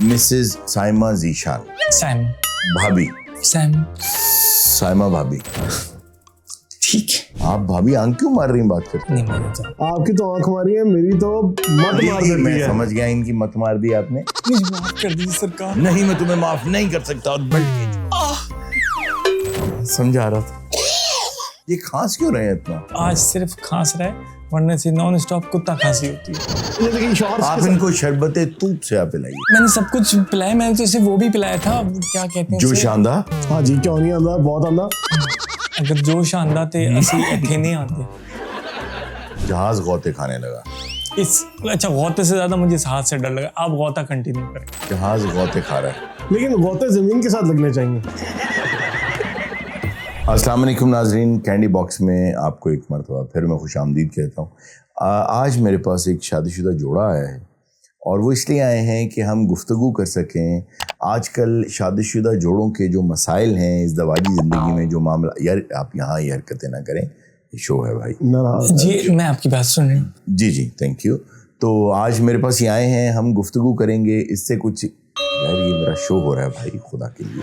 Mrs Saima Zeeshan. Sam. भाभी। Sam. Saima भाभी। ठीक है। आप भाभी आंख क्यों मार रही हैं बात करते? नहीं मारा तो आपकी तो आंख मारी है, मेरी तो मत मार देती मैं है। समझ गया, इनकी मत मार दी आपने। मुझे माफ कर दीजिए सरकार। नहीं, मैं तुम्हें माफ नहीं कर सकता। और समझा रहा था। ये खांस क्यों रहे हैं इतना? आज सिर्फ खांस रहा है, वरना से नॉन स्टॉप कुत्ता खांसी होती है। ये देखिए शॉर्ट्स आप के साथ- इनको शरबत तूत से आप पिलाइए। मैंने सब कुछ पिलाया, मैंने तो इसे वो भी पिलाया था, क्या कहते हैं जोश उसे? आंदा। हाँ जी, क्यों नहीं आंदा, बहुत आंदा। अगर जोश आंदा थे असली ऐठे नहीं आते। जहाज गौते खाने लगा। अच्छा, गौते से ज्यादा मुझे इस हाथ से डर लगा। आप गौता कंटिन्यू करें। जहाज गौते खा रहा है। लेकिन गोते जमीन के साथ लगने चाहिए। अस्सलाम वालेकुम नाजरीन, कैंडी बॉक्स में आपको एक मरतबा फिर मैं खुश आमदीद कहता हूँ। आज मेरे पास एक शादीशुदा जोड़ा आया है और वो इसलिए आए हैं कि हम गुफ्तगू कर सकें आजकल शादीशुदा जोड़ों के जो मसाइल हैं इस दवाजी ज़िंदगी में, जो मामला। यार आप यहाँ ये हरकतें ना करें, ये शो है भाई। नाराज जी मैं आपकी बात सुन रही हूँ। जी जी, थैंक यू। तो आज मेरे पास ये आए हैं, हम गुफ्तगू करेंगे इससे कुछ। यार ये मेरा शो हो रहा है भाई, खुदा के लिए।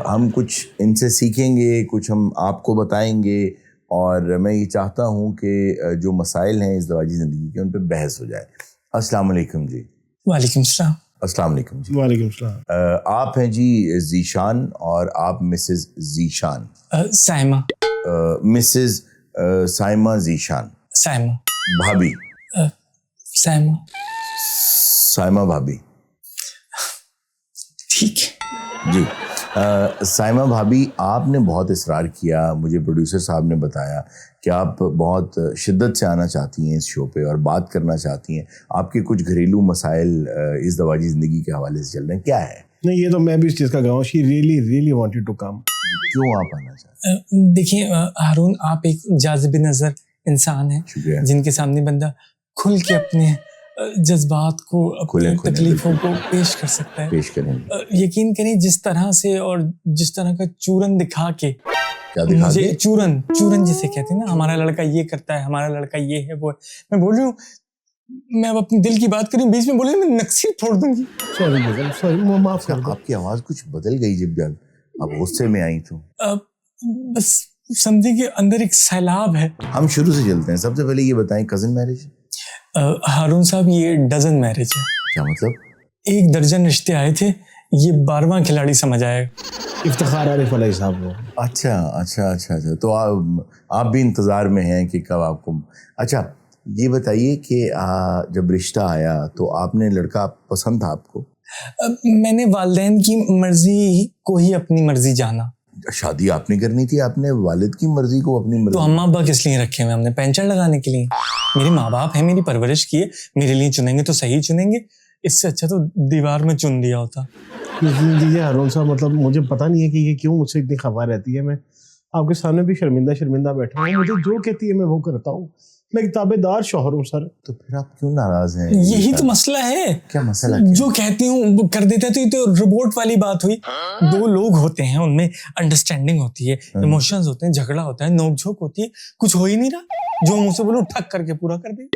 हम कुछ इनसे सीखेंगे, कुछ हम आपको बताएंगे और मैं ये चाहता हूँ कि जो मसाइल हैं इस दवाजी ज़िंदगी के उन पर बहस हो जाए। अस्सलाम वालेकुम जी। वालेकुम सलाम। अस्सलाम वालेकुम जी। वालेकुम सलाम। आप हैं जी जीशान और आप मिसेस जीशान। साइमा। मिसेस साइमा जीशान। साइमा। भाभी। साइमा। साइमा भाभी। ठीक है। जी। साइमा भाभी, आपने बहुत इसरार किया, मुझे प्रोड्यूसर साहब ने बताया कि आप बहुत शिद्दत से आना चाहती हैं इस शो पे और बात करना चाहती हैं। आपके कुछ घरेलू मसाइल इस दवाजी ज़िंदगी के हवाले से चल रहे हैं, क्या है? नहीं, ये तो मैं भी इस चीज का गवाह। She really really wanted to come. क्यों आप आना चाहते हैं? देखिए हारून, आप एक जाज़िब नज़र इंसान हैं शुक्रिया। जिनके सामने बंदा खुल के अपने जज्बात को, अपनी खुले तकलीफों को पेश कर सकता है। पेश करेंगे। यकीन करिए, जिस तरह से और जिस तरह का चूरन दिखा के, क्या दिखा मुझे के? चूरन चूरन जिसे कहते हैं ना, हमारा लड़का ये करता है, हमारा लड़का ये है वो है। मैं बोल रही हूँ, मैं अब अपने दिल की बात करी, बीच में बोले मैं नक्सी फोड़ दूंगी। सॉरी बेगम, सॉरी, माफ कर दो। आपकी आवाज़ कुछ बदल गई जब आप गुस्से में आई तो। बस समझे कि अंदर एक सैलाब है। हम शुरू से चलते हैं। सबसे पहले ये बताएं, कज़न मैरिज? हारून साहब, ये डजन मैरिज है। क्या मतलब? 1 दर्जन रिश्ते आए थे, ये 12वां खिलाड़ी समझ आएगा। इफ्तिखार आरिफ अलैहि साहब वो। अच्छा अच्छा अच्छा अच्छा, तो आप भी इंतज़ार में हैं कि कब आपको। अच्छा ये बताइए कि जब रिश्ता आया तो आपने लड़का पसंद था आपको? मैंने वालिदैन की मर्जी को ही अपनी मर्जी जाना। शादी आपने करनी थी, आपने वालिद की मर्जी को अपनी तो मर्जी। अम्मा अब्बा किस लिए रखे हुए हमने? पेंशन लगाने के लिए। मेरे माँ बाप हैं, मेरी परवरिश की है, मेरे लिए चुनेंगे तो सही चुनेंगे। इससे अच्छा तो दीवार में चुन दिया होता। यकीन कीजिए हारून साहब, मतलब मुझे पता नहीं है कि ये क्यों मुझसे इतनी खफा रहती है। मैं आपके सामने भी शर्मिंदा बैठा हूँ। मुझे जो कहती है मैं वो करता हूँ। मैं एक ताबेदार शौहर हूँ सर। तो फिर आप क्यों नाराज हैं? यही तो मसला है। क्या मसला है? जो कहती हूँ वो कर देता है। तो ये तो रोबोट वाली बात हुई। 2 लोग होते हैं, उनमें अंडरस्टैंडिंग होती है, इमोशंस होते हैं, झगड़ा होता है, नोकझोंक होती है, कुछ हो ही नहीं रहा। जो मुझसे बोलूं ठक करके पूरा कर दे।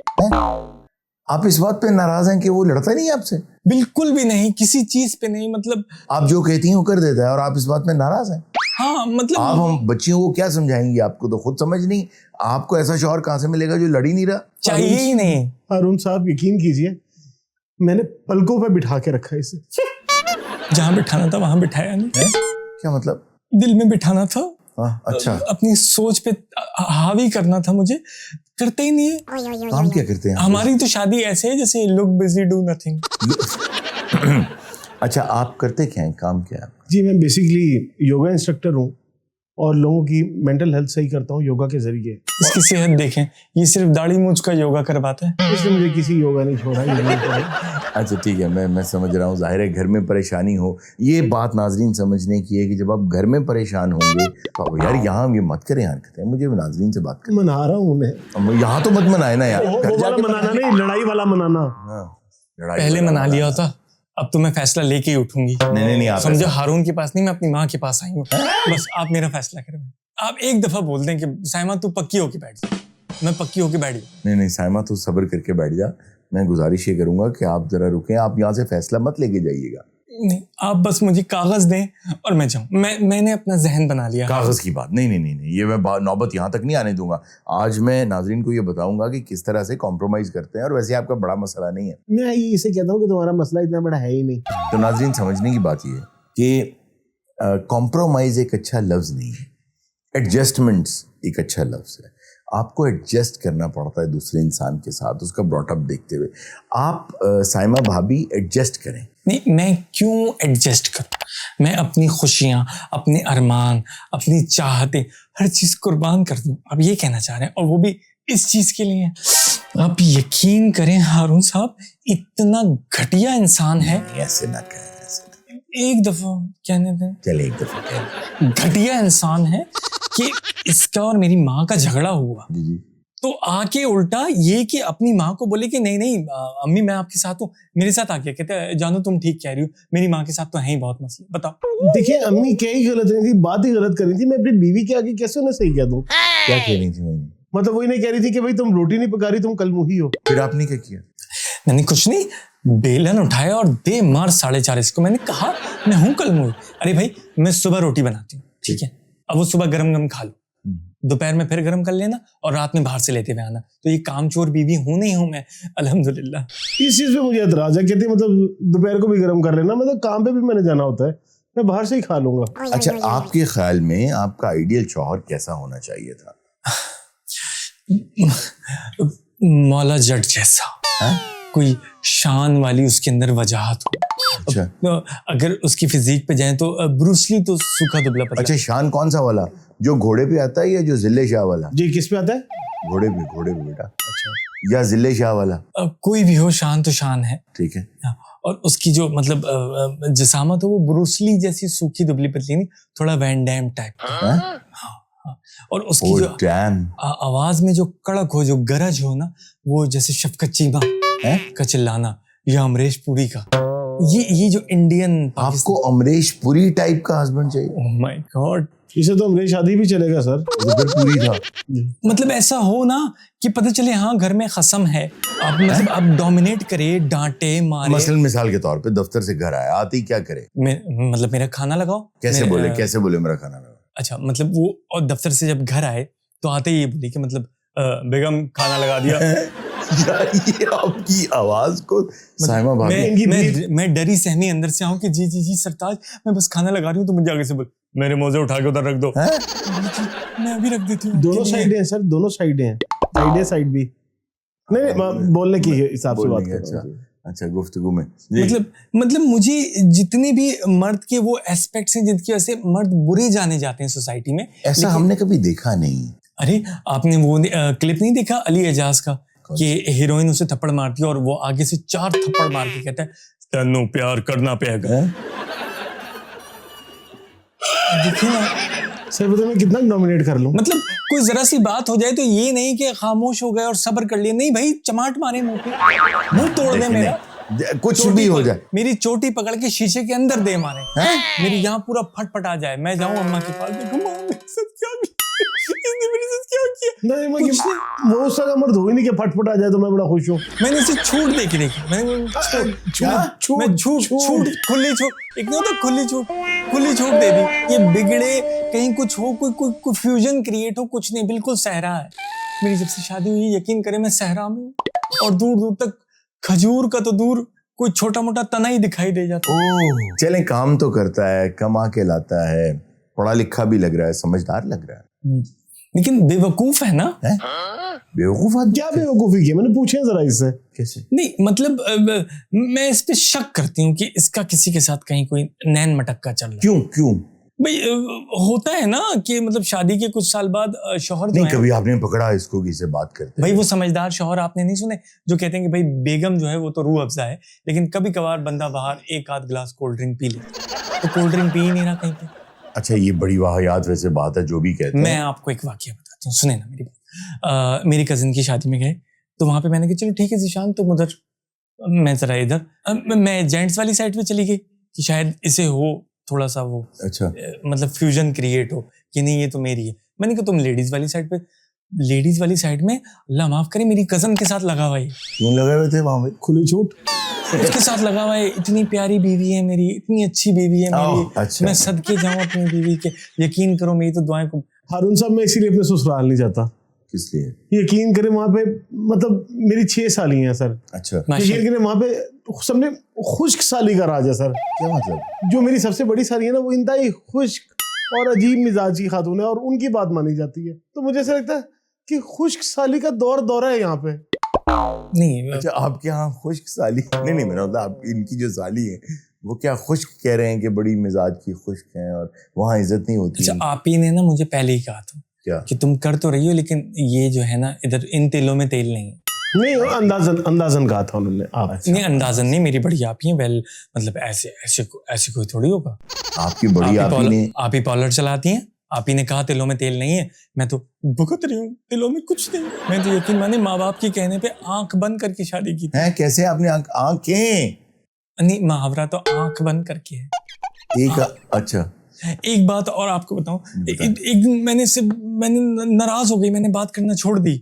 आप इस बात पे नाराज हैं कि वो लड़ता नहीं है आपसे? बिल्कुल भी नहीं, किसी चीज पे नहीं। मतलब आप जो कहती हैं वो कर देता है और आप इस बात पे नाराज हैं? हाँ, मतलब आप हम बच्चियों को क्या समझाएंगे? आपको तो खुद समझ नहीं। आपको ऐसा शौहर कहाँ से मिलेगा जो लड़ ही नहीं रहा? चाहिए ही नहीं। हारून साहब यकीन कीजिए, मैंने पलकों पे बिठा के रखा है इसे। जहां बिठाना था वहां बिठाया नहीं। क्या मतलब? दिल में बिठाना था। हाँ, अच्छा। अपनी सोच पे हावी करना था मुझे, करते ही नहीं है। काम क्या करते हैं? हमारी तो शादी ऐसे है जैसे लुक बिजी डू नथिंग। अच्छा, आप करते क्या हैं? काम क्या है? जी, मैं बेसिकली योगा इंस्ट्रक्टर हूँ और लोगों की मेंटल हेल्थ सही करता हूँ योगा के जरिए। इसकी सेहत देखें, ये सिर्फ दाढ़ी मूंछ का योगा करवाता है। इसने मुझे किसी योगा नहीं छोड़ा। अच्छा ठीक है, मैं समझ रहा हूँ। जाहिर है घर में परेशानी हो। ये बात नाजरीन समझने की है कि जब आप घर में परेशान होंगे तो यार यहाँ ये मत करें हरकतें। मुझे नाजरीन से बात करें। मना रहा हूँ उन्हें। यहाँ तो मत मनाए ना यार। वो वाला मनाना नहीं, लड़ाई वाला मनाना। लड़ाई पहले मना लिया होता, अब तो मैं फैसला लेके ही उठूंगी। नहीं आप समझो, हारून के पास नहीं, मैं अपनी माँ के पास आई हूँ। बस आप मेरा फैसला करें। आप एक दफा बोल दें कि साइमा तू पक्की होके बैठ जा, मैं पक्की होके बैठ जाऊँ। नहीं साइमा तू सब्र करके बैठ जा। मैं गुजारिश ये करूंगा कि आप जरा रुकें, आप यहाँ से फैसला मत लेके जाइएगा। नहीं, आप बस मुझे कागज दें और मैं जाऊं। मैंने अपना जहन बना लिया। कागज की बात नहीं नहीं नहीं नहीं, ये मैं नौबत यहाँ तक नहीं आने दूंगा। आज मैं नाजरीन को ये बताऊंगा कि किस तरह से कॉम्प्रोमाइज करते हैं, और वैसे आपका बड़ा मसला नहीं है। मैं इसे कहता हूँ कि तुम्हारा मसला इतना बड़ा है ही नहीं। तो नाजरीन समझने की बात ये है कि कॉम्प्रोमाइज एक अच्छा लफ्ज नहीं है, एडजस्टमेंट्स एक अच्छा लफ्ज है। आपको एडजस्ट करना पड़ता है दूसरे इंसान के साथ, उसका ब्रॉटअप देखते हुए। आप साइमा भाभी एडजस्ट करें। नहीं, मैं क्यों एडजस्ट करूं? मैं अपनी खुशियां, अपने अरमान, अपनी चाहते, हर चीज कुर्बान कर दूं। आप ये कहना चाह रहे हैं, और वो भी इस चीज के लिए। आप यकीन करें हारून साहब, इतना घटिया इंसान है। ऐसे ना कहें, ऐसे ना कहें। एक दफा कहने दें। चले एक दफा कहें। घटिया इंसान है कि इसका और मेरी माँ का झगड़ा हुआ, जी जी। तो आके उल्टा ये कि अपनी माँ को बोले कि नहीं नहीं अम्मी मैं आपके साथ हूँ, मेरे साथ आके कहते हैं जानो तुम ठीक कह रही हो, मेरी माँ के साथ तो है ही बहुत मसले। बताओ। देखिए अम्मी क्या ही गलत नहीं थी, बात ही गलत कर रही थी। मैं अपनी बीवी के आगे कैसे उन्हें सही कह दूं? क्या कह रही थी मम्मी? मतलब वही नहीं कह रही थी कि भाई तुम रोटी नहीं पका रही, तुम कल मुही हो। फिर आपने क्या किया? मैंने कुछ नहीं, बेलन उठाया और दे मार 4:30 इसको। मैंने कहा मैं हूँ कल मुही। अरे भाई मैं सुबह रोटी बनाती हूँ, ठीक है, अब वो सुबह गरम गरम खा लो, दोपहर में फिर गरम कर लेना, और रात में बाहर से लेते हुए आना। तो ये कामचोर बीवी हूं नहीं हूं मैं, अल्हम्दुलिल्लाह। इस चीज पे मुझे एतराज है। कहती मतलब दोपहर को भी गर्म कर लेना, मतलब काम पे भी मैंने जाना होता है, मैं बाहर से ही खा लूंगा। अच्छा, आपके ख्याल में आपका आइडियल शौहर कैसा होना चाहिए था? मौला जट जैसा। हाँ? कोई शान वाली उसके अंदर वजाहत हो। अच्छा। अगर उसकी फिजिक पे जाए तो ब्रूसली तो सूखा दुबला पतला। अच्छा, शान कौन सा वाला, जो घोड़े पे आता है या जो जिले शाह वाला? जी किस पे आता है? घोड़े पे बेटा। अच्छा। या जिले शाह वाला? कोई भी हो, शान तो शान है। ठीक है। और उसकी जो मतलब जिसामत हो वो ब्रूसली जैसी सूखी दुबली पतली नहीं, थोड़ा वैन डैम टाइप। हाँ। और उसकी जो आवाज में जो कड़क हो, जो गरज हो ना, वो जैसे शफकत चीमा का चिल्लाना, या अमरीश पुरी का। ये जो इंडियन। आपको अमरीश पुरी टाइप का हस्बैंड चाहिए? ओह माय गॉड, इसे तो अमरीश शादी भी चलेगा सर। तो फिर पूरी था। मतलब ऐसा हो ना कि पता चले हाँ घर में खसम है, आप मतलब आप डोमिनेट करे, डांटे मारे। मसलन मिसाल के तौर पे दफ्तर से घर आया, आते ही क्या करे? मतलब मेरा खाना लगाओ। कैसे बोले मेरा खाना लगाओ? अच्छा, मतलब वो और दफ्तर से जब घर आए तो आते ही ये बोली कि मतलब बेगम खाना लगा दिया। यार ये आपकी आवाज को साइमा भाभी। मैं डरी सहमी अंदर से आऊं कि जी जी जी सरताज मैं बस खाना लगा रही हूँ, तो मुझे आगे से बोल मेरे मोजे उठा के उधर रख दो। मैं अभी रख देती हूँ। दोनों साइड हैं सर, दोनों साइड हैं, साइड भी नहीं, बोलने की हिसाब से बात कर रहा हूं। अच्छा, गुफ्तगू में मतलब मुझे जितने भी मर्द के वो एस्पेक्ट्स हैं जिनकी वजह से मर्द बुरे जाने जाते हैं सोसाइटी में, ऐसा हमने कभी देखा नहीं। अरे आपने वो क्लिप नहीं देखा अली एजाज का कि हीरोइन उसे थप्पड़ मारती है और वो आगे से 4 थप्पड़ मार के कहता है तेनू प्यार करना पेगा। देखिए ना सर, बताओ मैं कितना डोमिनेट कर लूं। मतलब कोई जरा सी बात हो जाए तो ये नहीं कि खामोश हो गए और सब्र कर लिया, नहीं भाई, चमाट मारे मुंह पे, मुंह तोड़ दे मेरा, कुछ भी हो जाए, मेरी चोटी पकड़ के शीशे के अंदर दे मारे, मेरी यहाँ पूरा फटफट आ जाए, मैं जाऊं अम्मा के पास, इसने मेरे साथ क्या किया? नहीं, वो सारा मर्द हो ही नहीं कि फटफट आ जाए तो मैं बड़ा खुश हूँ। मैंने इसे छूट दे के देखी, मैं छूट खुली छूट, एक नहीं होता खुली छूट दे दी। ये बिगड़े कहीं कुछ हो, कोई फ्यूजन क्रिएट हो, कुछ नहीं, बिल्कुल सहरा है। मेरी जब से शादी हुई, यकीन करें मैं सहरा में हूँ, और दूर दूर तक खजूर का तो दूर कोई छोटा मोटा तना ही दिखाई दे जाता है। चलें, काम तो करता है, कमा के लाता है, पढ़ा लिखा भी लग रहा है, समझदार लग रहा है, लेकिन बेवकूफ है ना। बेवकूफ? क्या बेवकूफी की? मैंने पूछे जरा इससे। कैसे? नहीं मतलब मैं इस पे शक करती हूँ कि इसका किसी के साथ कहीं कोई नैन मटक्का चल रहा है। क्यों भाई होता है ना कि मतलब शादी के कुछ साल बाद शौहर नहीं, कभी आपने पकड़ा इसको किसी बात करते? भाई वो समझदार शौहर आपने नहीं सुने जो कहते हैं कि भाई बेगम जो है वो तो रूह अफ़ज़ा है, लेकिन कभी कभार बंदा बाहर एक आध गिलास कोल्ड ड्रिंक पी ले, तो कोल्ड ड्रिंक पी ही नहीं रहा कहीं पे। अच्छा, ये बड़ी वाहियात वैसे बात है जो भी कहते हैं। मैं आपको एक वाकया बताती हूँ, सुने ना मेरी बात। मेरी कजिन की शादी में गए, तो वहां पे मैंने कहा चलो ठीक है ज़ीशान तुम उधर, मैं जरा इधर, मैं जेंट्स वाली साइड पे चली गई कि शायद इसे हो थोड़ा सा वो, अच्छा, मतलब फ्यूजन क्रिएट हो कि नहीं ये तो मेरी है। मैंने कहा तुम लेडीज वाली साइड पे, लेडीज वाली साइड में अल्लाह माफ करे मेरी कजन के साथ लगा हुआ है, क्यों लगे हुए थे वहां पे? खुली छूट। उसके साथ लगा हुआ है। इतनी प्यारी बीवी है मेरी, इतनी अच्छी बीवी है मेरी। अच्छा। मैं सदके जाऊं अपनी बीवी के, यकीन करो मेरी तो दुआएं को। हारून साहब मैं इसीलिए अपने ससुराल नहीं जाता। किस लिए? यकीन करें वहां पे मतलब मेरी 6 साली हैं सर। अच्छा, यकीन करें वहां पे सबने खुश्क साली का राज है सर। क्या मतलब? जो मेरी सबसे बड़ी साली है ना वो इंतहाई खुश्क और अजीब मिजाज की खातून है और उनकी बात मानी जाती है। तो मुझे ऐसा लगता है कि खुश्क साली का दौरा है यहाँ पे। नहीं। अच्छा, आपके यहाँ खुश्क साली? नहीं, मेरा मतलब आप इनकी जो साली है वो क्या खुश्क कह रहे हैं कि बड़ी मिजाज की खुश्क हैं और वहाँ इज्जत नहीं होती? अच्छा, आप ही ने ना मुझे पहले ही कहा था क्या कि तुम कर तो रही हो लेकिन ये जो है ना इधर इन तेलों में तेल नहीं है। नहीं, अंदाजन कहा था उन्होंने। आप नहीं, अंदाजन नहीं, मेरी बड़ी आप ही है। वेल मतलब ऐसे कोई थोड़ी होगा। आपकी बड़ी आप ही ने आप ही पार्लर चलाती हैं, आप ही ने कहा तिलों में तेल नहीं है। मैं तो भुगत रही हूँ, तिलों में कुछ नहीं। मैं तो यकीन माने माँ बाप के कहने पे आंख बंद करके शादी की थी। हैं? कैसे आपने आंखें? नहीं, मुहावरा तो आंख बंद करके है। अच्छा, एक बात और आपको बताऊं, एक दिन मैंने नाराज हो गई, मैंने बात करना छोड़ दी।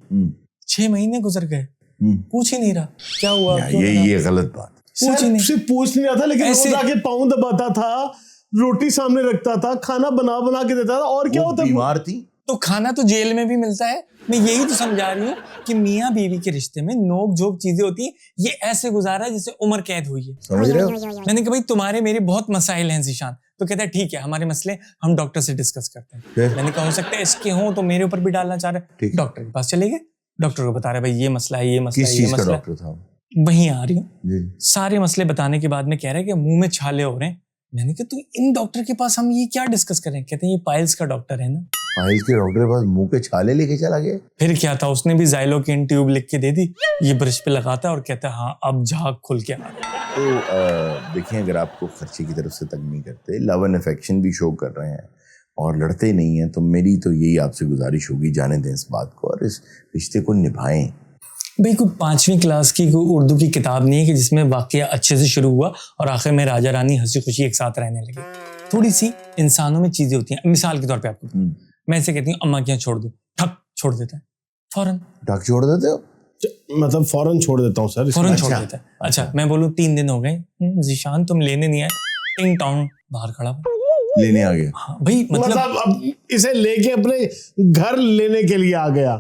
6 महीने गुजर गए, पूछ ही नहीं रहा क्या हुआ, क्यों ये गलत बात। पूछ ही नहीं। सिर्फ पूछ नहीं रहा था लेकिन ऐसे- रोज आके पाँव दबाता था, रोटी सामने रखता था, खाना बना के देता था। और क्या होता है? बीमार थी तो खाना तो जेल में भी मिलता है। मैं यही तो समझा रही हूँ कि मियाँ बीवी के रिश्ते में नोक झोंक चीजें होती हैं। ये ऐसे गुजारा जैसे उम्र कैद हुई है। समझ रहे हो? मैंने कहा भाई तुम्हारे मेरे बहुत मसाइल हैं जीशान। तो कहता है ठीक है, हमारे मसले हम डॉक्टर से डिस्कस करते हैं। फिर? मैंने कहा हो सकता है इसके हों तो मेरे ऊपर भी डालना चाह रहे ठीक। हैं। डॉक्टर के पास चले गए, डॉक्टर को बता रहे भाई ये मसला है, ये मसला किस है, ये चीज का मसला है। डॉक्टर था? वहीं आ रही हूँ। जी। सारे मसले बताने के बाद में कह रहे हैं कि मुंह में छाले हो रहे हैं। मैंने कहा तू इन डॉक्टर के पास हम ये क्या डिस्कस करें? कहते हैं ये पाइल्स का डॉक्टर है ना। पाइल्स के डॉक्टर के पास मुंह के छाले लेके चला गया? फिर क्या था, उसने भी ज़ाइलोकिन ट्यूब लिख के दे दी, ये ब्रश पे लगाता है और कहता है हाँ अब झाग खुल के आ रहा है। तो देखें, अगर आपको खर्चे की तरफ से तंग नहीं करते, लव एंड अफेक्शन भी शो कर रहे हैं और लड़ते नहीं हैं, तो मेरी तो यही आपसे गुजारिश होगी, जाने दें इस बात को और इस रिश्ते को निभाएं। भाई कोई 5वीं क्लास की कोई उर्दू की किताब नहीं है कि जिसमें वाकया अच्छे से शुरू हुआ और आखिर में राजा रानी हंसी खुशी एक साथ रहने लगे। थोड़ी सी इंसानों में चीजें होती हैं। मिसाल के तौर पे आपको मैं ऐसे कहती हूँ अम्मा के यहाँ छोड़ दो, ठक छोड़ देता है फौरन। ढक छोड़ देते हो? मतलब फौरन छोड़ देता हूँ सर। फौरन छोड़ देता है। अच्छा मैं बोलूँ 3 दिन हो गए, जीशान तुम लेने नहीं आए, टिंग टोंग बाहर खड़ा हुआ। लेने आ गया? हाँ भाई मतलब अब इसे लेके अपने घर लेने के लिए आ गया।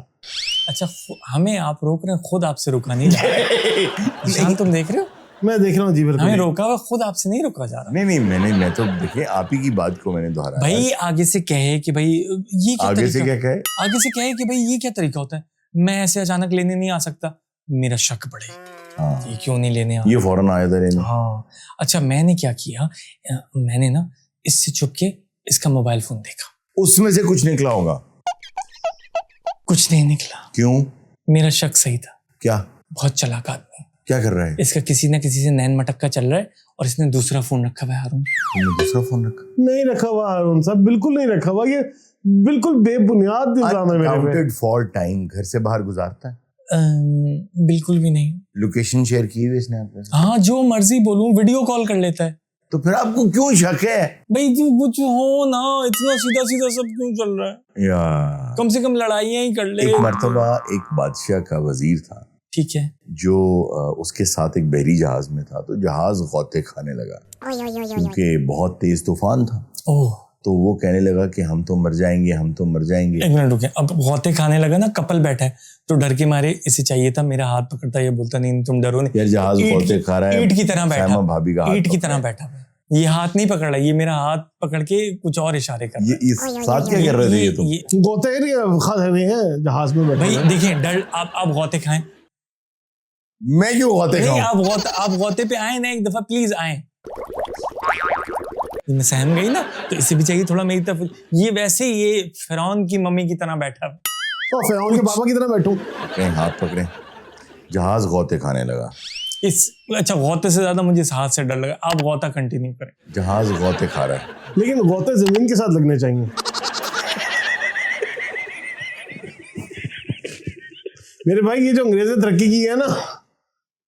अच्छा हमें आप रोक रहे हैं, खुद आपसे रुका नहीं जा रहा। जीशान तुम देख रहे हो, मैं देख रहा हूँ जी बिल्कुल। हमें रोका हुआ, खुद आपसे नहीं रुका जा रहा। नहीं, मैं तो देखिए आप ही की बात को मैंने दोहराया। भाई आगे से कहे कि भाई ये क्या आगे से तरीका? क्या कहे? आगे से कहे कि भाई ये क्या तरीका होता है, मैं ऐसे अचानक लेने नहीं आ सकता, मेरा शक बढ़े हाँ, ये क्यों नहीं लेने आ। ये फौरन आया था लेने। हाँ अच्छा मैंने क्या किया, मैंने ना इससे छुप के इसका मोबाइल फोन देखा, उसमें से कुछ निकला होगा? कुछ नहीं निकला। क्यों? मेरा शक सही था। क्या? बहुत चालाक आदमी, क्या कर रहा है? इसका किसी ना किसी से नैन मटक्का चल रहा है और इसने दूसरा फोन रखा हुआ है। हारून तुमने दूसरा फोन रखा? नहीं रखा हुआ हारून साहब, बिल्कुल नहीं रखा हुआ। ये बिल्कुल बेबुनियाद इल्जाम है मेरे पे। अनकाउंटेड फॉर टाइम घर से बाहर गुजारता है? बिल्कुल भी नहीं। लोकेशन शेयर की हुई इसने आपने? हाँ जो मर्जी बोलूं, वीडियो कॉल कर लेता है। तो फिर आपको क्यों शक है? भाई तू कुछ हो ना, इतना सीधा सीधा सब क्यों चल रहा है? यार कम से कम लड़ाइयाँ ही कर ले। एक मर्तबा एक बादशाह का वजीर था ठीक है, जो उसके साथ एक बहरी जहाज में था, तो जहाज गौते खाने लगा क्योंकि बहुत तेज तूफान था। ओह तो वो कहने लगा कि हम तो मर जाएंगे, हम तो मर जाएंगे। एक मिनट रुके, अब गौते खाने लगा ना, कपल बैठा है तो डर के मारे इसे चाहिए था मेरा हाथ पकड़ता, ये बोलता नहीं तुम डरो नहीं। यार जहाज ईंट गौते की- खा रहा है, ईंट की तरह बैठा, सैमा भाभी का हाथ ईंट की पकड़ा तरह है। बैठा है। ये हाथ नहीं पकड़ रहा, ये मेरा हाथ पकड़ के कुछ और इशारे कर रहा ये इस साथ क्या कर रहे थे ये तुम? है। गोते खा रहे हैं जहाज में बैठे भाई हैं। देखिए डर, आप गौते खाएं। मैं क्यों गौते नहीं खाऊं? आप गौते पे आए ना एक दफा, प्लीज आए। मैं सहम गई ना, तो इसे भी चाहिए थोड़ा मेरी तरफ। ये वैसे ये फिरौन की मम्मी की तरह बैठा है। तो फिरौन के बाबा की तरह बैठूं? कहीं हाथ पकड़े, जहाज गौते खाने लगा। अच्छा गौते से ज्यादा मुझे इस हाथ से डर लगा। आप गौता कंटिन्यू करें। जहाज गौते खा रहा है, लेकिन गोते जमीन के साथ लगने चाहिए। मेरे भाई ये जो अंग्रेजें तरक्की की है ना,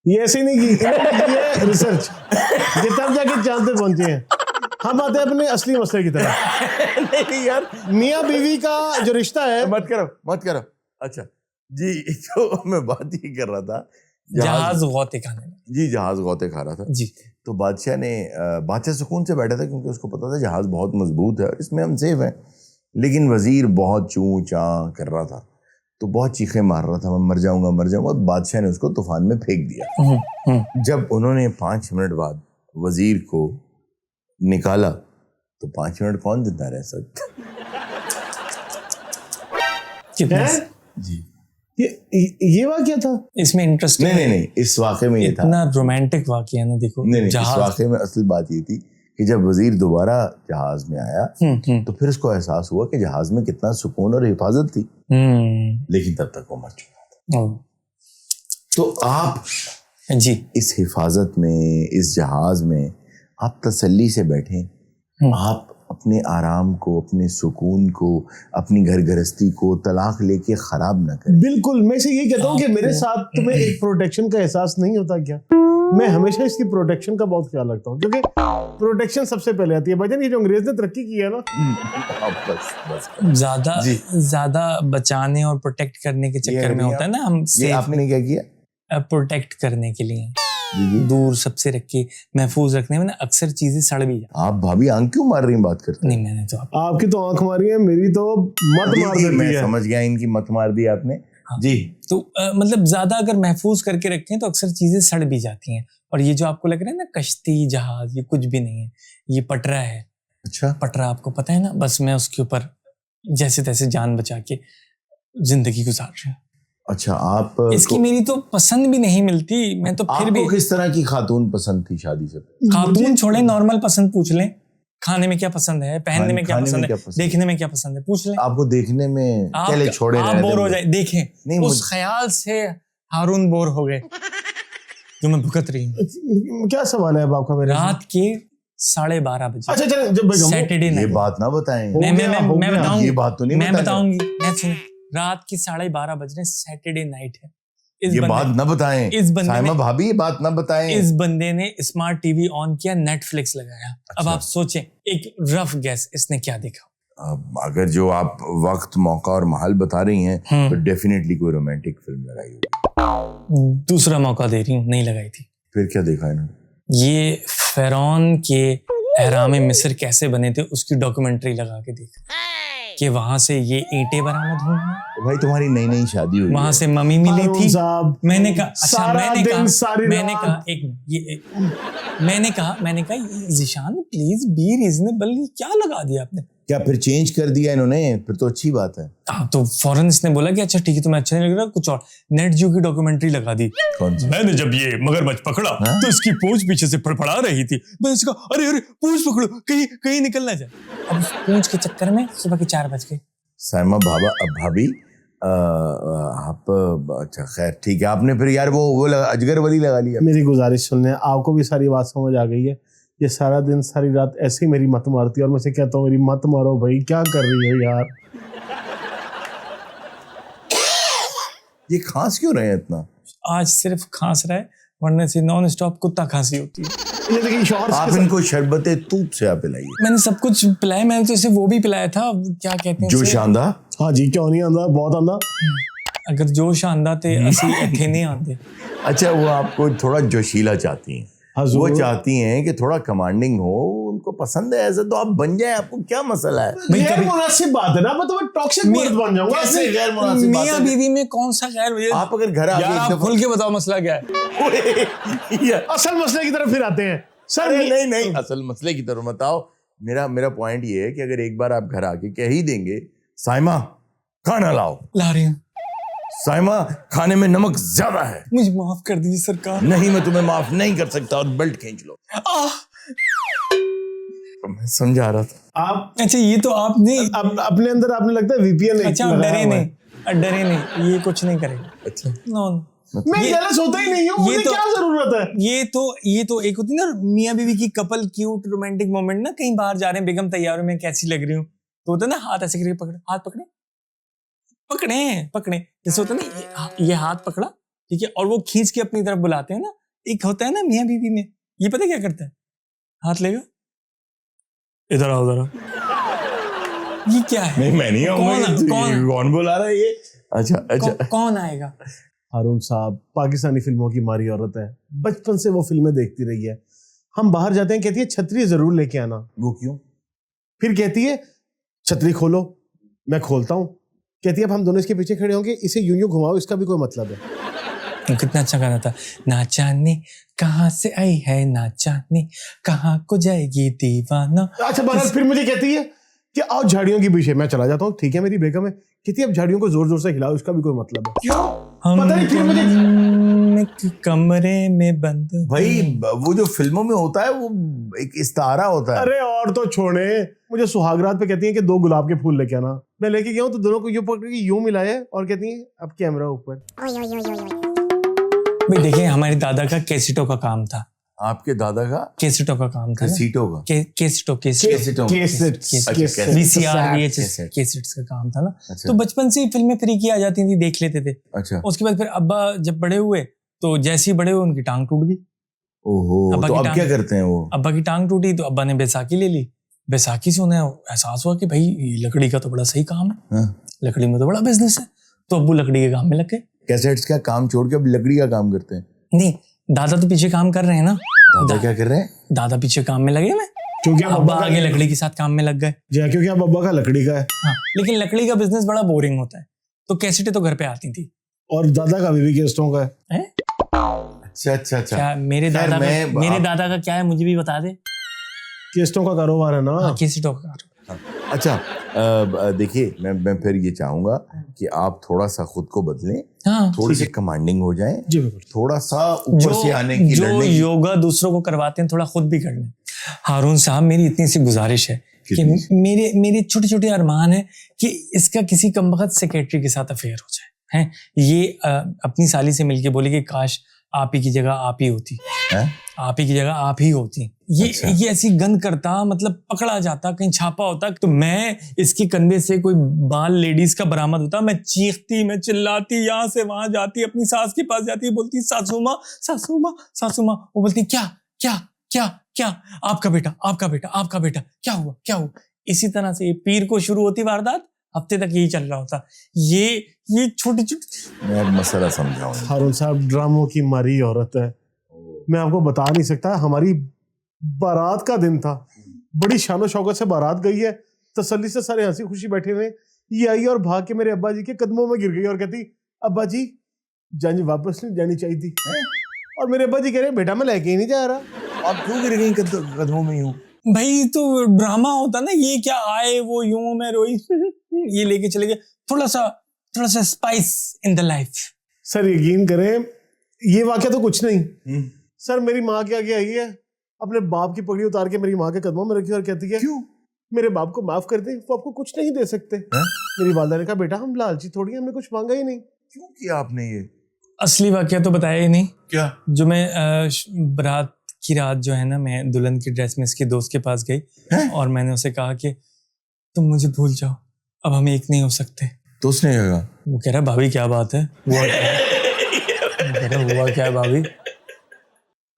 ये ऐसे ही नहीं की, इन्होंने की है रिसर्च। ये तब जाके चांद पे पहुंचे हैं। हम आते हैं अपने असली मसले की तरफ। नहीं यार मियाँ बीवी का जो रिश्ता है, मत करो अच्छा जी, तो मैं बात ये कर रहा था, जहाज गौते खाने में। जी जहाज गौते खा रहा था जी। तो बादशाह सुकून से बैठा था क्योंकि उसको पता था जहाज बहुत मजबूत है और इसमें हम सेफ हैं। लेकिन वजीर बहुत चूं चां कर रहा था, तो बहुत चीखें मार रहा था, मैं मर जाऊंगा। बादशाह ने उसको तूफान में फेंक दिया। जब उन्होंने 5 मिनट बाद वजीर को निकाला तो 5 मिनट कौन जिंदा रह सकता? कितना जी ये वाकया था इसमें इंटरेस्टिंग? नहीं, इस वाक़े में ये था। इतना रोमांटिक वाकया ना, देखो नहीं, इस जहाज। वाक़े में असल बात ये थी कि जब वजीर दोबारा जहाज में आया तो फिर उसको एहसास हुआ कि जहाज में कितना सुकून और हिफाजत थी, लेकिन तब तक वो मर चुका था। तो आप जी इस हिफाजत में, इस जहाज में आप तसल्ली से बैठें, आप अपने आराम को, अपने सुकून को, अपनी घर गृहस्थी को तलाक लेके खराब ना करें। बिल्कुल, मैं से ये कहता हूँ कि मेरे साथ तुम्हें एक प्रोटेक्शन का एहसास नहीं होता क्या? मैं हमेशा इसकी प्रोटेक्शन का बहुत ख्याल रखता हूँ, क्योंकि प्रोटेक्शन सबसे पहले आती है। भाईजान, ये जो अंग्रेज ने तरक्की की है ना, बस ज्यादा बचाने और प्रोटेक्ट करने के चक्कर में होता है ना, हम ये आपने क्या किया? प्रोटेक्ट करने के लिए दूर सबसे रख के महफूज रखने में ना अक्सर चीजें सड़ भी जाती। आप भाभी आंख क्यों मार रही बात करते? नहीं, मैंने तो आपकी तो आंख मारी है, मेरी तो मत मार देती है। मैं समझ गया, इनकी मत मार दी आपने। हाँ। जी तो मतलब ज्यादा अगर महफूज करके रखें तो अक्सर चीजें सड़ भी जाती हैं। और ये जो आपको लग रहा है ना कश्ती जहाज, ये कुछ भी नहीं है, ये पटरा है। अच्छा, पटरा आपको पता है ना, बस मैं उसके ऊपर जैसे तैसे जान बचा के जिंदगी गुजार रहा हूँ। अच्छा, आप इसकी मेरी तो पसंद भी नहीं मिलती, मैं तो फिर भी। किस तरह की खातून पसंद थी शादी से? खातून छोड़े, नॉर्मल पसंद पूछ लें। खाने में क्या पसंद है, पहनने में क्या पसंद है, देखने में क्या पसंद है, पूछ लें। आपको देखने में चले छोड़े आप बोर हो जाए, देखें उस ख्याल से हारून बोर हो गए जो मैं भुगत रही हूँ। क्या सवाल है अब आपका मेरे? रात के 12:30 बजे। अच्छा जब सैटरडे ये बात ना बताएं। मैं बताऊंगी, ये बात तो नहीं मैं बताऊंगी। रात के 12:30 बज रहे, सैटरडे नाइट है। ये बात ना बताएं। इस बंदे साइमा भाभी, ये बात ना बताएं। इस बंदे ने स्मार्ट टीवी ऑन किया, नेटफ्लिक्स लगाया। अच्छा। अब आप सोचें, एक रफ गैस, इसने क्या देखा? अगर जो आप वक्त, मौका और महल बता रही हैं तो डेफिनेटली कोई रोमांटिक फिल्म लगाई होगी। दूसरा मौका दे रही हूँ, नहीं लगाई थी। फिर क्या देखा इन्होंने? ये फिरौन के एहराम मिस्र कैसे बने थे उसकी डॉक्यूमेंट्री लगा के देखा कि वहां से ये ईंटें बरामद हुई हैं। तो भाई तुम्हारी नई शादी हुई, वहां से मम्मी मिली थी। मैंने कहा मैंने कहा ज़ीशान प्लीज बी रीजनेबल, क्या लगा दिया आपने? क्या फिर चेंज कर दिया इन्होंने? फिर तो अच्छी बात है। हाँ, तो फौरन इसने बोला कि अच्छा ठीक है, तुम्हें अच्छा नहीं लग रहा, कुछ और। नेट जियो की डॉक्यूमेंट्री लगा दी। कौन सी? मैंने जब ये मगरमच्छ पकड़ा तो इसकी पूंछ पीछे से फड़फड़ा रही थी। मैंने इसका अरे पूंछ पकड़ो, कहीं निकल ना जाए। अब उस पूंछ के चक्कर में सुबह के 4 बज गए। साइमा भाभी आप, अच्छा खैर ठीक है, आपने फिर यार वो अजगर वली लगा लिया। मेरी गुजारिश सुनने, आपको भी सारी बात समझ आ गई है। ये सारा दिन सारी रात ऐसे ही मेरी मत मारती है और मैं से कहता हूँ मेरी मत मारो भाई, क्या कर रही हो यार? ये खांस क्यों रहे हैं इतना? आज सिर्फ खांस रहा है, वरना से नॉन स्टॉप कुत्ता खांसी होती है। ये देखिए आप इनको शरबते तूत से आप पिलाइए। मैंने सब कुछ पिलाया, मैंने तो इसे वो भी पिलाया था, क्या कहते हैं जोश आंदा। हाँ जी, क्यों नहीं आंदा, बहुत आंदा। अगर जोश आंदा थे असली इतने नहीं आते। अच्छा, वो आपको थोड़ा जोशीला चाहती हैं। वो चाहती हैं कि थोड़ा कमांडिंग हो, उनको पसंद है ऐसा, तो आप बन जाए, आपको क्या मसला है? गैर मुनासिब बात है ना, मैं तुम्हें टॉक्सिक मर्द बन जाऊंगा। कैसे गैर मुनासिब बात है? मियां बीवी में कौन सा गैर? आप अगर घर आके यार आप खुल के बताओ मसला क्या है? असल मसले की तरफ फिर आते हैं सर। नहीं, असल मसले की तरफ मत आओ। मेरा पॉइंट ये है कि अगर एक बार आप घर आके कह ही देंगे साइमा खाना लाओ, ला रही हूँ, साइमा खाने में नमक ज्यादा है, मुझे माफ कर दीजिए सरकार। नहीं, मैं तुम्हें माफ नहीं कर सकता, और बेल्ट खींच लो। मैं समझा रहा था आप। अच्छा, ये तो आपने अपने अंदर आपने लगता है VPN। अच्छा, डरे नहीं, ये कुछ नहीं करेगा। अच्छा, नो, मैं जेलस होता ही नहीं हूँ, मुझे क्या जरूरत है? ये तो एक होती ना मियां बीवी की कपल क्यूट रोमांटिक मोमेंट ना, कहीं बाहर जा रहे हैं, बेगम तैयार में कैसी लग रही हूँ, तो होता है ना हाथ ऐसे करके पकड़े, हाथ पकड़े जैसे होता है ना, ये हाथ पकड़ा, ठीक है, और वो खींच के अपनी तरफ बुलाते हैं ना। एक होता है ना मियां बीवी में, ये पता क्या करता है, हाथ लेगा, इधर आओ, ये क्या है? नहीं मैं नहीं आऊंगा। कौन कौन बुला रहा है ये? अच्छा अच्छा। कौन आएगा? हारून साहब पाकिस्तानी फिल्मों की मारी औरत है, बचपन से वो फिल्में देखती रही है। हम बाहर जाते हैं कहती है छतरी जरूर लेके आना। वो क्यों? फिर कहती है छतरी खोलो, मैं खोलता हूँ। कहती है अब हम दोनों इसके पीछे खड़े होंगे, इसे यूं यूं घुमाओ, इसका भी कोई मतलब है। कितना अच्छा गाना था, ना जाने कहाँ से आई है, ना जाने कहाँ को जाएगी दीवाना। अच्छा बहरहाल फिर मुझे कहती है कि आओ झाड़ियों के पीछे। मैं चला जाता हूँ, ठीक है मेरी बेगम है। कहती है अब झाड़ियों को जोर जोर से हिलाओ, इसका भी कोई मतलब है। क्यों? पता नहीं फिर मुझे एक कमरे में बंद। भाई वो जो फिल्मों में होता है वो एक इस्तारा होता है। अरे और तो छोड़े, मुझे सुहागरात पे कहती है कि 2 गुलाब के फूल लेके आना। मैं लेके गया हूँ तो दोनों को यूं पकड़ के यूं मिलाया और कहती है अब कैमरा ऊपर। भाई देखिए, हमारे दादा का कैसेटों का काम था। आपके दादा का कैसेटों का काम था ना? सीटों का कैसेटों कैसेटों VCR VHS कैसेट्स का काम था ना। अच्छा। तो बचपन से ही फिल्में फ्री की आ जाती थी, देख लेते थे। अच्छा। उसके बाद फिर अब्बा जब बड़े हुए तो जैसे ही बड़े हुए उनकी टांग टूट गई। ओहो, अब्बा तो की अब टांग- क्या करते हैं वो? अब्बा की टांग टूटी तो अब्बा ने बैसाखी ले ली। बैसाखी से उन्हें एहसास हुआ कि भाई ये लकड़ी का तो बड़ा सही काम है, हाँ? लकड़ी में तो बड़ा बिजनेस है। तो अब्बू लकड़ी के काम में लग गए। कैसेट्स का काम छोड़ के अब लकड़ी का काम करते हैं। नहीं, दादा तो पीछे काम कर रहे हैं ना। दादा क्या कर रहे हैं? दादा पीछे काम में लगे में, क्योंकि अब अब्बा आगे लकड़ी के साथ काम में लग गए। क्योंकि अब अब्बा का लकड़ी का है। हाँ, लेकिन लकड़ी का बिजनेस बड़ा बोरिंग होता है, तो कैसेटें तो घर पे आती थी। और दादा का भी गेस्टों का है। हैं? अच्छा अच्छा अच्छा। क्या मेरे खैर, मेरे दादा का क्या है मुझे भी बता दे। गेस्टों का कारोबार है ना। हाँ, कैसेटों का। अच्छा देखिए मैं फिर ये चाहूंगा कि आप थोड़ा सा खुद को बदलें, हाँ, थोड़ी सी कमांडिंग हो जाएं, जी बिल्कुल। थोड़ा सा ऊपर से आने की जो लड़ने की। योगा दूसरों को करवाते हैं थोड़ा खुद भी कर लें। हारून साहब, मेरी इतनी सी गुजारिश है कि कितनी? मेरे छोटे छोटे अरमान है कि इसका किसी कमबख्त सेक्रेटरी के साथ अफेयर हो जाए। हैं, ये अपनी साली से मिलके बोले कि काश आप ही की जगह आप ही होती, हैं? आप ही की जगह आप ही होती। अच्छा। ये ऐसी गंद करता, मतलब पकड़ा जाता, कहीं छापा होता तो मैं इसके कंधे से कोई बाल लेडीज का बरामद होता, मैं चीखती, मैं चिल्लाती, यहाँ से वहां जाती, अपनी सास के पास जाती, बोलती सासू माँ सासू माँ सासू माँ। वो बोलती क्या क्या क्या क्या, आपका बेटा आपका बेटा आपका बेटा, क्या हुआ क्या हुआ। इसी तरह से ये पीर को शुरू होती वारदात, हफ्ते तक यही चल रहा होता। ये छोटी छोटी। मैं मसला समझाऊं। हारून साहब ड्रामों की मारी औरत है, मैं आपको बता नहीं सकता। हमारी बारात का दिन था, बड़ी शानो शौकत से बारात गई है, तसल्ली से सारे हंसी खुशी बैठे हुए। ये आई और भाग के मेरे अब्बा जी के कदमों में गिर गई और कहती अब्बा जी जान वापस नहीं जानी चाहिए थी। और मेरे अब्बा जी कह रहे बेटा मैं लेके ही नहीं जा रहा। आप क्यों गिर गई कदमों में यूं? भाई तो ड्रामा होता ना, ये क्या आए वो यूं मैं रोई ये लेके चले गए। थोड़ा सा spice in the life. Sir यकीन करें ये वाकया तो कुछ नहीं। सर मेरी माँ के आगे आई है, अपने बाप की पगड़ी उतार के मेरी माँ के कदमों में रखी और कहती है क्यों? मेरे बाप को माफ कर दे, वो आपको कुछ नहीं दे सकते। मेरी वालदा ने कहा बेटा हम लालची थोड़ी, हमने कुछ मांगा ही नहीं। क्यों किया आपने ये? असली वाकया तो बताया ही नहीं। क्या? जो मैं बारात की रात जो है ना, मैं दुल्हन की ड्रेस में इसके दोस्त के पास गई और मैंने उसे कहा कि तुम मुझे भूल जाओ, अब हम एक नहीं हो सकते। तो उसने कहा? वो कह रहा भाभी क्या बात है, हुआ क्या है भाभी।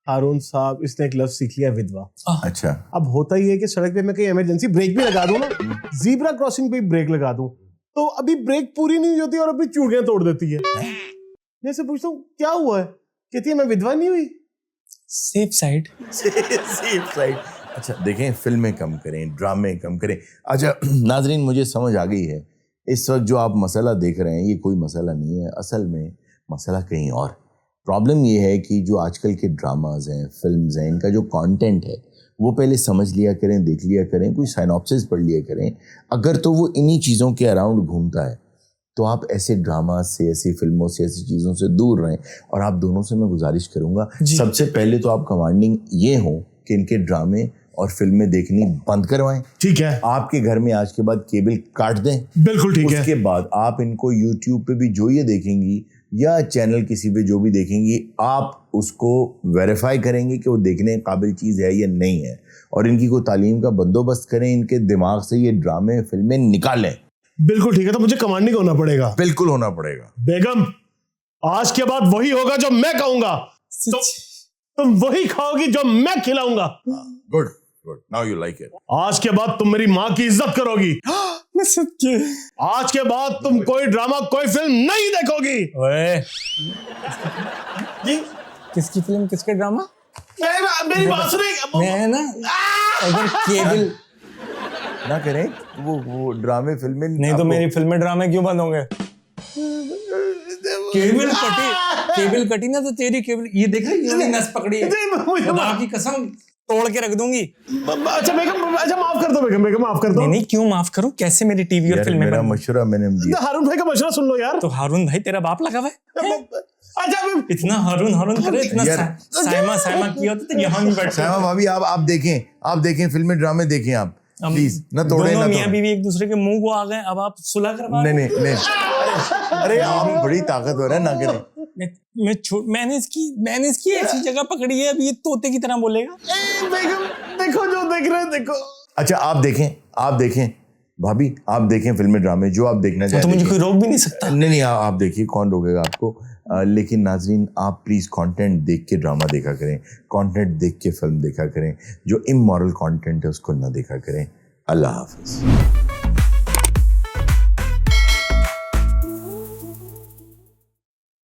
हारून साहब इसने एक लफ्ज सीख लिया, विधवा। अच्छा। अब होता ही है कि सड़क पे मैं कहीं इमरजेंसी ब्रेक भी लगा दूं ना, जीब्रा क्रॉसिंग पे ब्रेक लगा दूं, तो अभी ब्रेक पूरी नहीं होती और अभी चूड़ियां तोड़ देती है। मैं से पूछता हूँ क्या हुआ है, कहती है मैं विधवा नहीं हुई। Safe side. Safe side. अच्छा देखें, फिल्में कम करें, ड्रामे कम करें। अच्छा नाजरीन, मुझे समझ आ गई है इस वक्त जो आप मसला देख रहे हैं ये कोई मसला नहीं है, असल में मसला कहीं और। प्रॉब्लम ये है कि जो आजकल के ड्रामाज हैं, फिल्म्स हैं, इनका जो कंटेंट है वो पहले समझ लिया करें, देख लिया करें, कोई साइनॉप्सिस पढ़ लिया करें। अगर तो वो इन्हीं चीज़ों के अराउंड घूमता है तो आप ऐसे ड्रामा से, ऐसी फिल्मों से, ऐसी चीज़ों से दूर रहें। और आप दोनों से मैं गुजारिश करूँगा, सबसे पहले तो आप कमांडिंग ये हो कि इनके ड्रामे और फिल्में देखनी बंद करवाएं। ठीक है। आपके घर में आज के बाद केबल काट दें। बिल्कुल ठीक है। उसके बाद आप इनको यूट्यूब पे भी जो ये देखेंगी या चैनल किसी पे जो भी देखेंगी, आप उसको वेरीफाई करेंगे कि वो देखने काबिल चीज़ है या नहीं है, और इनकी कोई तालीम का बंदोबस्त करें, इनके दिमाग से ये ड्रामे फिल्में निकालें। बिल्कुल ठीक है, तो मुझे कमांडिंग होना पड़ेगा। बिल्कुल होना पड़ेगा। बेगम आज के बाद वही होगा जो मैं कहूंगा, तुम वही खाओगी जो मैं खिलाऊंगा। Good. Good, now you like it. आज के बाद तुम मेरी माँ की इज्जत करोगी। मैं सच्चे। आज के बाद तुम कोई ड्रामा कोई फिल्म नहीं देखोगी। ओए, जी किसकी फिल्म किसके ड्रामा? मेरी बात सुनिए। मैं ना अगर केबल ना करें वो ड्रामे फिल्में। नहीं तो मेरी फिल्में ड्रामे क्यों बंद होंगे? केबल कटी ना तो तेरी केबल ये देखा ये नस पकड़ी है, खुदा की कसम तोड़ के रख दूंगी। अच्छा बेगम, अच्छा माफ कर दो बेगम, बेगम माफ कर दो। नहीं नहीं क्यों माफ करूं? कैसे मेरी टीवी और फिल्में मेरा बंद? मशवरा मैंने दिया। हारून भाई का मशवरा सुन लो यार। तो हारून भाई तेरा बाप लगा हुआ है? अच्छा इतना हारून करे, इतना साइमा किया होता तो यहाँ नहीं बैठता। साइमा भाभी आप देखें फिल्में ड्रामे देखें आप प्लीज, ना तोड़े दोनों ना मियां बीवी एक दूसरे के मुंह को आ गए, अब आप सुलह करवा रहे नहीं नहीं नहीं, अरे आप बड़ी ताकतवर है, ना करें। मैंने इसकी ऐसी जगह पकड़ी है, अब ये तोते की तरह बोलेगा। बेगम देखो जो देख रहे हैं देखो। अच्छा आप देखें भाभी, आप देखें फिल्में ड्रामे जो आप देखना चाहते तो मुझे हैं। कोई रोक भी नहीं सकता। नहीं आप देखिए, कौन रोकेगा आपको। लेकिन नाजरीन आप प्लीज कंटेंट देख के ड्रामा देखा करें, कंटेंट देख के फिल्म देखा करें, जो इमोरल कंटेंट है उसको ना देखा करें। अल्लाह हाफिज।